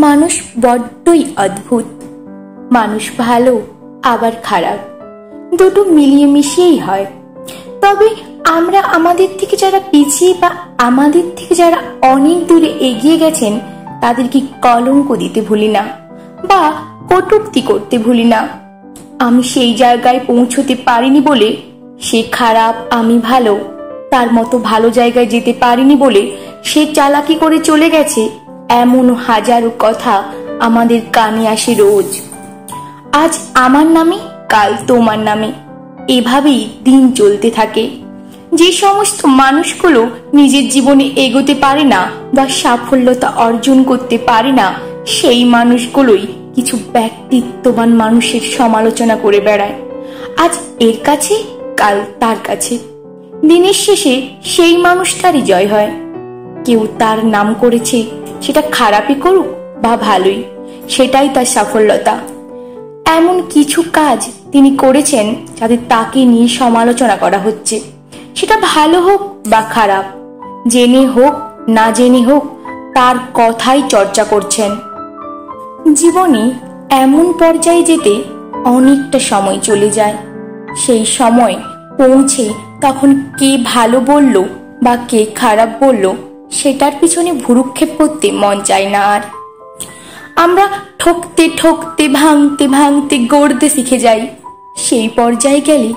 মানুষ বড্ডই অদ্ভুত। মানুষ ভালো আবার খারাপ, দুটো মিলিয়ে মিশিয়েই হয়। তবে আমরা আমাদের থেকে যারা পিছিয়ে বা আমাদের থেকে যারা অনেক দূরে এগিয়ে গেছেন তাদেরকে কলঙ্ক দিতে ভুলি না বা কটূক্তি করতে ভুলি না। আমি সেই জায়গায় পৌঁছতে পারিনি বলে সে খারাপ, আমি ভালো, তার মতো ভালো জায়গায় যেতে পারিনি বলে সে চালাকি করে চলে গেছে, এমন হাজারো কথা আমাদের কানে আসে রোজ। আজ আমার নামে কাল তোমার নামে, এভাবেই দিন চলতে থাকে। যে সমস্ত মানুষগুলো নিজের জীবনে এগোতে পারে না বা সাফল্যতা অর্জন করতে পারে না, সেই মানুষগুলোই কিছু ব্যক্তিত্ববান মানুষের সমালোচনা করে বেড়ায়, আজ এর কাছে কাল তার কাছে। দিনের শেষে সেই মানুষটারই জয় হয়। কেউ তার নাম করেছে, সেটা খারাপই করুক বা ভালোই, সেটাই তার সাফল্যতা। এমন কিছু কাজ তিনি করেছেন যাতে তাকে নিয়ে সমালোচনা করা হচ্ছে, সেটা ভালো হোক বা খারাপ, জেনে হোক না জেনে হোক, তার কথাই চর্চা করছেন। জীবনে এমন পর্যায়ে যেতে অনেকটা সময় চলে যায়। সেই সময় পৌঁছে তখন কে ভালো বলল বা কে খারাপ বলল সেটার পিছনে ভুরুক্ষেপ করতে মন চায় না আর। আমরা ঠকতে ঠকতে ভাঙতে ভাঙতে গড়তে শিখে যাই। সেই পর্যায়ে গেলে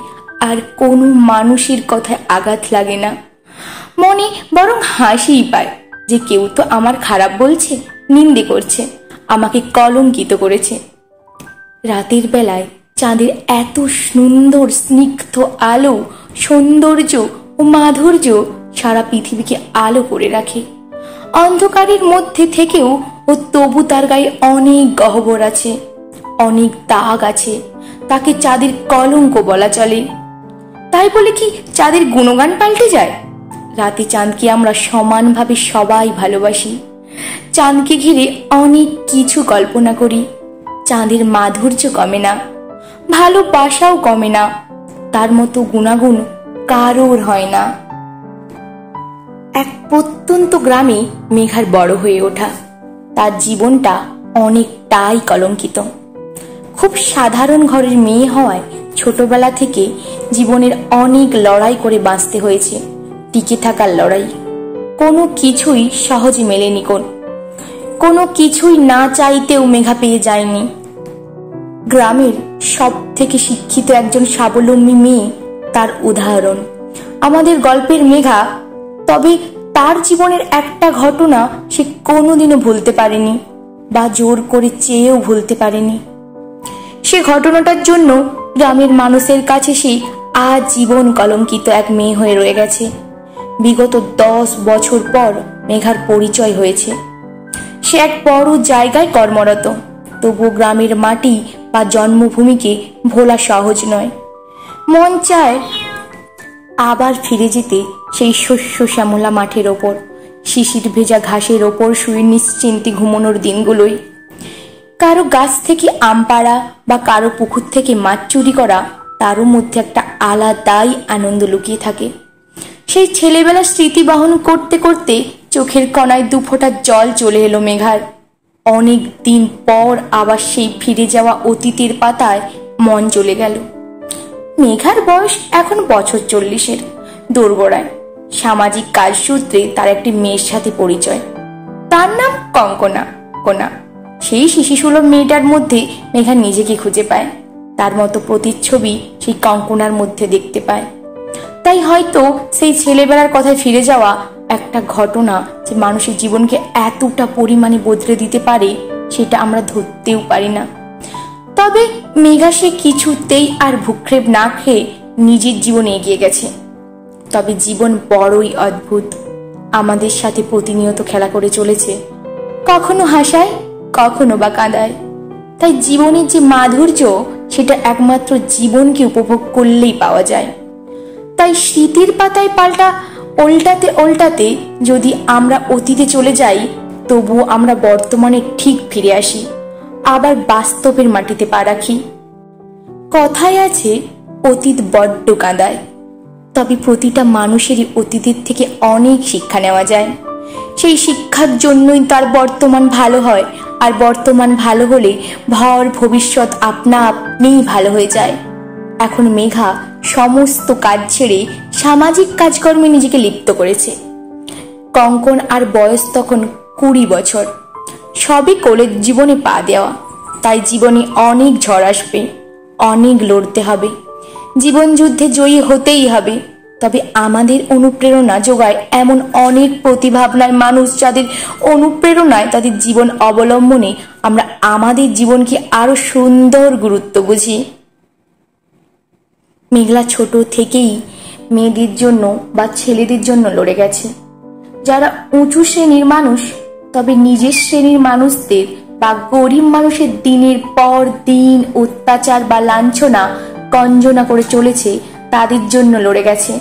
আর কোনো মানুষের কথায় আঘাত লাগে না, মনে বরং হাসিই পায় যে কেউ তো আমার খারাপ বলছে, নিন্দে করছে, আমাকে কলঙ্কিত করেছে। রাতের বেলায় চাঁদের এত সুন্দর স্নিগ্ধ আলো, সৌন্দর্য ও মাধুর্য সারা পৃথিবীকে আলো করে রাখে। অন্ধকারের মধ্যে থেকেও ও তবু তার গায়ে অনেক গহ্বর আছে, অনেক দাগ আছে, তাকে চাঁদের কলঙ্ক বলা চলে। তাই বলে কি চাঁদের গুণগান পাল্টে যায়? রাতে চাঁদকে আমরা সমানভাবে সবাই ভালোবাসি। চাঁদকে ঘিরে অনেক কিছু কল্পনা করি। চাঁদের মাধুর্য কমে না, ভালোবাসাও কমে না, তার মতো গুণাগুণ কারোর হয় না। এক প্রত্যন্ত গ্রামে মেঘার বড় হয়ে ওঠা। তার জীবনটা অনেকটাই কলঙ্কিত। খুব সাধারণ ঘরের মেয়ে হওয়ায় ছোটবেলা থেকে জীবনের অনেক লড়াই করে বাঁচতে হয়েছে, টিকে থাকার লড়াই। কোনো কিছুই সহজে মেলেনি, কোনো কিছুই না চাইতেও মেঘা পেয়ে যায়নি। গ্রামের সব থেকে শিক্ষিত একজন স্বাবলম্বী মেয়ে তার উদাহরণ আমাদের গল্পের মেঘা। তবে তার জীবনের একটা ঘটনা সে কোনোদিনও ভুলতে পারেনি বা জোর করে চেয়েও ভুলতে পারেনি। সে ঘটনাটার জন্য গ্রামের মানুষের কাছে সে আজীবন কলঙ্কিত এক মেয়ে হয়ে রয়ে গেছে। বিগত 10 বছর পর মেঘার পরিচয় হয়েছে। সে এক বড় জায়গায় কর্মরত, তবুও গ্রামের মাটি বা জন্মভূমিকে ভোলা সহজ নয়। মন চায় আবার ফিরে যেতে সেই শস্য শ্যামলা মাঠের ওপর, শিশির ভেজা ঘাসের ওপর শুয়ে নিশ্চিন্তে ঘুমানোর দিনগুলোই। কারো গাছ থেকে আম পাড়া বা কারো পুকুর থেকে মাছ চুরি করা, তারও মধ্যে একটা আলাদাই আনন্দ লুকিয়ে থাকে। সেই ছেলেবেলার স্মৃতি বহন করতে করতে চোখের কণায় 2 ফোঁটা জল চলে এলো মেঘার। অনেক দিন পর আবার সেই ফিরে যাওয়া অতীতের পাতায় মন চলে গেল। মেঘার বয়স এখন বছর 40-এর দোরগোড়ায়। সামাজিক কাজসূত্রে তার একটি মেয়ের সাথে পরিচয়, তার নাম কঙ্কনা। সেই শিশুসুলভ মেয়েটার মধ্যে মেঘা নিজেকে খুঁজে পায়। তার মতো প্রতিচ্ছবি সেই কঙ্কনার মধ্যে দেখতে পায়। তাই হয়তো সেই ছেলেবেলার কথায় ফিরে যাওয়া একটা ঘটনা যে মানুষের জীবনকে এতটা পরিমাণে বদলে দিতে পারে, সেটা আমরা ধরতেও পারি না। তবে মেঘা সে কিছুতেই আর ভূক্ষেপ না খেয়ে নিজের জীবনে এগিয়ে গেছে। তবে জীবন বড়ই অদ্ভুত, আমাদের সাথে প্রতিনিয়ত খেলা করে চলেছে, কখনো হাসায়, কখনো বা কাঁদায়। তাই জীবনের যে মাধুর্য, সেটা একমাত্র জীবনকে উপভোগ করলেই পাওয়া যায়। তাই স্মৃতির পাতায় উল্টাতে যদি আমরা অতীতে চলে যাই, তবুও আমরা বর্তমানে ঠিক ফিরে আসি, আবার বাস্তবের মাটিতে পা রাখি। কথায় আছে, অতীত বড্ড কাঁদায়। তবে প্রতিটা মানুষেরই অতীতের থেকে অনেক শিক্ষা নেওয়া যায়। সেই শিক্ষার জন্যই তার বর্তমান ভালো হয় আর বর্তমান ভালো হলে ভর ভবিষ্যৎ আপনা আপনিই ভালো হয়ে যায়। এখন মেঘা সমস্ত কাজ ছেড়ে সামাজিক কাজকর্মে নিজেকে লিপ্ত করেছে। কঙ্কন আর বয়স তখন 20 বছর, সবই কলেজ জীবনে পা দেওয়া। তাই জীবনে অনেক ঝড় আসবে, অনেক লড়তে হবে, জীবন যুদ্ধে জয়ী হতেই হবে। তবে আমাদের অনুপ্রেরণা যোগায় এমন অনেক প্রতিভাবনার মানুষ, যাদের অনুপ্রেরণায় তাদের জীবন অবলম্বনে আমরা আমাদের জীবনকে আরো সুন্দর গুরুত্ব বুঝি। মেঘলা ছোট থেকেই মেয়েদের জন্য বা ছেলেদের জন্য লড়ে গেছে। যারা উঁচু শ্রেণীর মানুষ, তবে নিজের শ্রেণীর মানুষদের বা গরিব মানুষের দিনের পর দিন অত্যাচার বা লাঞ্ছনা গঞ্জনা করে চলেছে, তাদের জন্য লড়ে গেছে।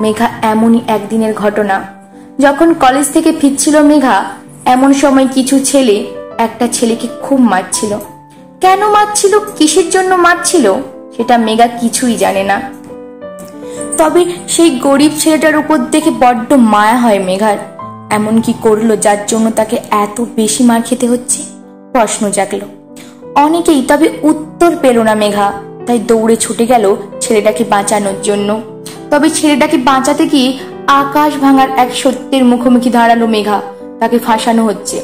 মেঘা এমনই একদিনের ঘটনা। যখন কলেজ থেকে ফিরছিল মেঘা, এমন সময় কিছু ছেলে একটা ছেলেকে খুব মারছিল। কেন মারছিল, কিসের জন্য মারছিল, সেটা মেঘা কিছুই জানে না। তবে সেই গরিব ছেলেটার উপর দেখে বড্ড মায়া হয় মেঘার। এমন কি করলো যার জন্য তাকে এত বেশি মার খেতে হচ্ছে? প্রশ্ন জাগলো অনেকেই, তবে উত্তর পেল না মেঘা। তাই দৌড়ে ছুটে গেল ছেলেটাকে বাঁচানোর জন্য। তবে ছেলেটাকে বাঁচাতে গিয়ে আকাশ ভাঙার এক সত্যের মুখোমুখি দাঁড়ালো মেঘা। তাকে ফাঁসানো হচ্ছে।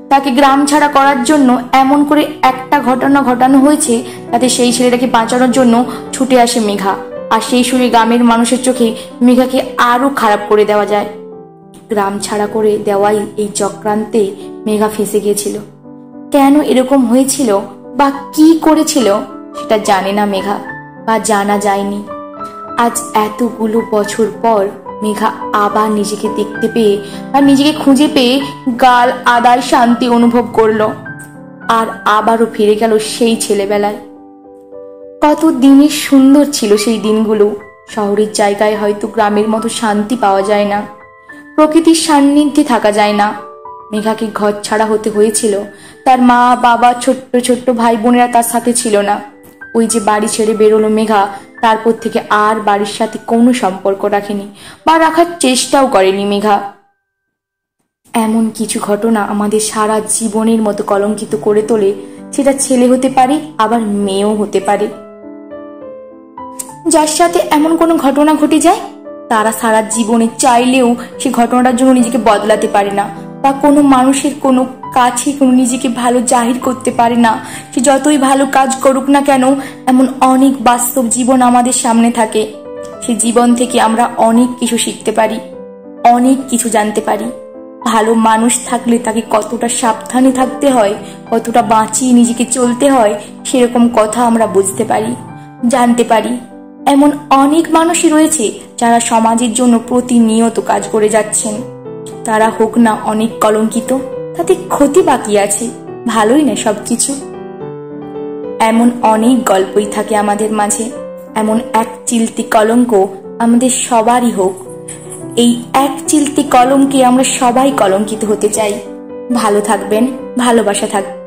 তাকে গ্রাম ছাড়া করার জন্য এমন করে একটা ঘটনা ঘটানো হয়েছে, তাতে সেই ছেলেটাকে বাঁচানোর জন্য ছুটে আসে মেঘা। আর সেই শুনে গ্রামের মানুষের চোখে মেঘাকে আরো খারাপ করে দেওয়া যায়। গ্রাম ছাড়া করে দেওয়াই এই চক্রান্তে মেঘা ফেঁসে গিয়েছিল। কেন এরকম হয়েছিল বা কি করেছিল সেটা জানে না মেঘা, বা জানা যায়নি। আজ এতগুলো বছর পর মেঘা আবার নিজেকে দেখতে পেয়ে বা নিজেকে খুঁজে পেয়ে গাল আদায় শান্তি অনুভব করলো। আর আবারও ফিরে গেল সেই ছেলেবেলায়। কত দিনের সুন্দর ছিল সেই দিনগুলো। শহরের জায়গায় হয়তো গ্রামের মতো শান্তি পাওয়া যায় না, প্রকৃতির সান্নিধ্যে থাকা যায় না। মেঘাকে ঘর ছাড়া হতে হয়েছিল। তার মা বাবা ছোট্ট ছোট্ট ভাই বোনেরা তার সাথে ছিল না। ওই যে বাড়ি ছেড়ে বেরোলো মেঘা, তারপর থেকে আর বাড়ির সাথে কোনো সম্পর্ক রাখেনি বা রাখার চেষ্টাও করেনি মেঘা। এমন কিছু ঘটনা আমাদের সারা জীবনের মতো কলঙ্কিত করে তোলে। সেটা ছেলে হতে পারে, আবার মেয়েও হতে পারে। যার সাথে এমন কোনো ঘটনা ঘটে যায়, তারা সারা জীবনে চাইলেও সে ঘটনাটার জন্য নিজেকে বদলাতে পারে না, বা কোনো মানুষের কোনো কাছে কোনো নিজেকে ভালো জাহির করতে পারে না। সে যতই ভালো কাজ করুক না কেন, এমন অনেক বাস্তব জীবন আমাদের সামনে থাকে। সে জীবন থেকে আমরা অনেক কিছু শিখতে পারি, অনেক কিছু জানতে পারি। ভালো মানুষ থাকলে তাকে কতটা সাবধানে থাকতে হয়, কতটা বাঁচিয়ে নিজেকে চলতে হয়, সেরকম কথা আমরা বুঝতে পারি, জানতে পারি। এমন অনেক মানুষই রয়েছে যারা সমাজের জন্য প্রতিনিয়ত কাজ করে যাচ্ছেন। তারা হোক না অনেক কলঙ্কিত, তাতে ক্ষতি বাকি আছে, ভালোই না সবকিছু। এমন অনেক গল্পই থাকে আমাদের মাঝে। এমন এক চিলতি কলঙ্ক আমাদের সবারই হোক। এই এক চিলতি কলঙ্কে আমরা সবাই কলঙ্কিত হতে চাই। ভালো থাকবেন, ভালোবাসা থাকবে।